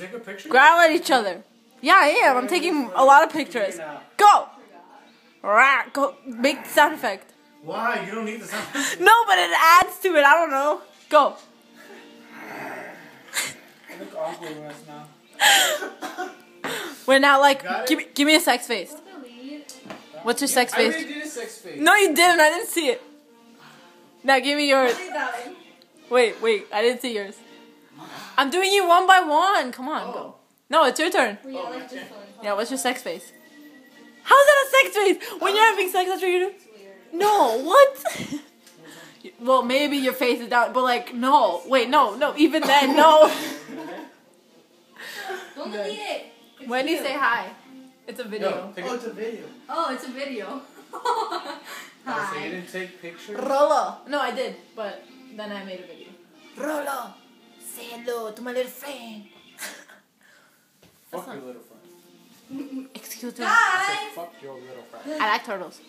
take a picture? Growl at each other. Yeah, I am. I'm taking a lot of pictures. Go! Go. Make the sound effect. Why? You don't need the sound effect. No, but it adds to it. I don't know. Go. I look awkward with us now. Wait, now, like, give me a sex face. What's your sex I face? already did a sex face. No, you didn't. I didn't see it. Now, give me yours. Wait. I didn't see yours. I'm doing you one by one. Come on, go. No, it's your turn. Yeah, what's your sex face? How's that a sex face? When you're having sex, that's what you do? No, what? Well, maybe your face is down, but like, no. Wait, no, even then, no. Don't delete it. Wendy, say hi. It's a video. Yo, Oh, it's a video. Oh, it's a video. So you Hi. didn't take pictures? Rolo. No, I did, but then I made a video. Rolo, say hello to my little friend. Fuck your little friend. Excuse me. Hi. Fuck your little friend. I like turtles.